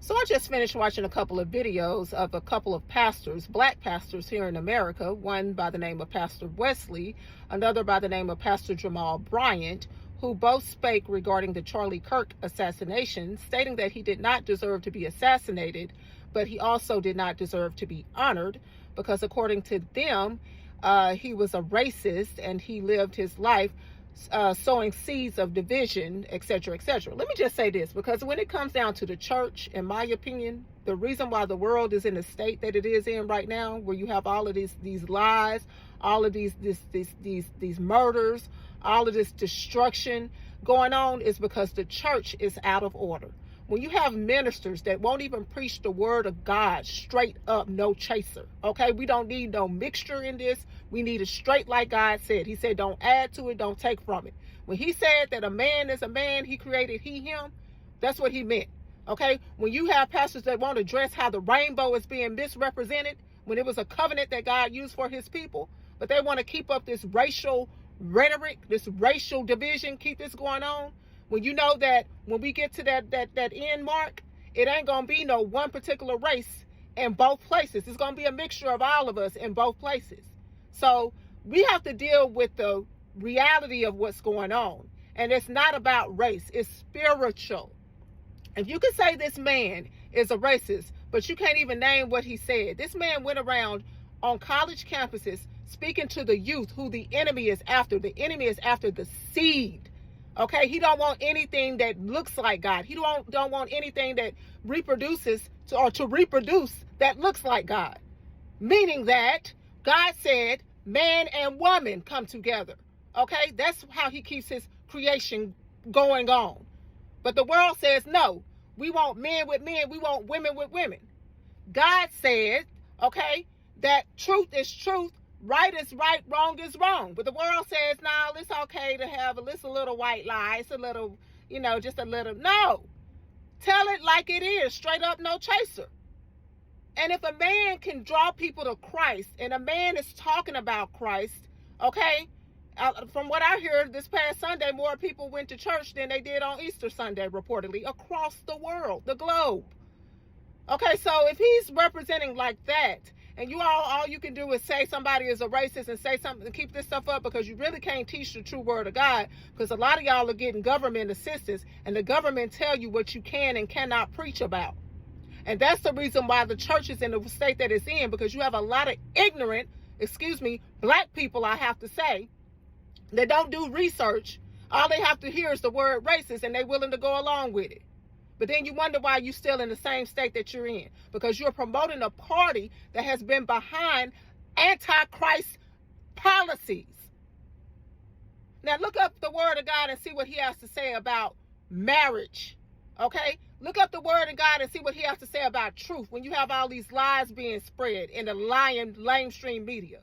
So I just finished watching a couple of videos of a couple of pastors, black pastors here in America, one by the name of Pastor Wesley, another by the name of Pastor Jamal Bryant, who both spake regarding the Charlie Kirk assassination, stating that he did not deserve to be assassinated, but he also did not deserve to be honored because according to them, he was a racist and he lived his life sowing seeds of division, etc., etc. Let me just say this, because when it comes down to the church, in my opinion, the reason why the world is in the state that it is in right now, where you have all of these lies, all of these murders, all of this destruction going on, is because the church is out of order. When you have ministers that won't even preach the word of God straight up, no chaser, okay? We don't need no mixture in this. We need it straight like God said. He said, don't add to it, don't take from it. When he said that a man is a man, he created he, him, that's what he meant, okay? When you have pastors that won't address how the rainbow is being misrepresented, when it was a covenant that God used for his people, but they want to keep up this racial rhetoric, this racial division, keep this going on, when you know that when we get to that end mark, it ain't going to be no one particular race in both places. It's going to be a mixture of all of us in both places. So we have to deal with the reality of what's going on. And it's not about race. It's spiritual. If you could say this man is a racist, but you can't even name what he said. This man went around on college campuses speaking to the youth who the enemy is after. The enemy is after the seed. Okay, he don't want anything that looks like God. He don't want anything that reproduces to reproduce that looks like God. Meaning that God said man and woman come together. Okay, that's how he keeps his creation going on. But the world says, no, we want men with men. We want women with women. God said, okay, that truth is truth. Right is right, wrong is wrong. But the world says, no, it's okay to have a little white lie. It's a little, just a little. No. Tell it like it is. Straight up, no chaser. And if a man can draw people to Christ, and a man is talking about Christ, okay, from what I heard this past Sunday, more people went to church than they did on Easter Sunday, reportedly, across the world, the globe. Okay, so if he's representing like that, and all you can do is say somebody is a racist and say something and keep this stuff up, because you really can't teach the true word of God, because a lot of y'all are getting government assistance, and the government tell you what you can and cannot preach about. And that's the reason why the church is in the state that it's in, because you have a lot of ignorant, black people, I have to say, that don't do research. All they have to hear is the word racist, and they're willing to go along with it. But then you wonder why you're still in the same state that you're in, because you're promoting a party that has been behind antichrist policies. Now look up the word of God and see what he has to say about marriage. Okay? Look up the word of God and see what he has to say about truth when you have all these lies being spread in the lying, lamestream media.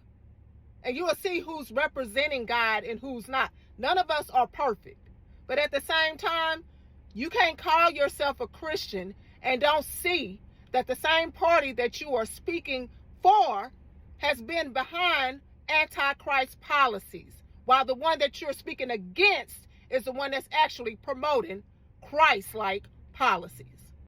And you will see who's representing God and who's not. None of us are perfect. But at the same time, you can't call yourself a Christian and don't see that the same party that you are speaking for has been behind antichrist policies, while the one that you're speaking against is the one that's actually promoting Christ-like policies.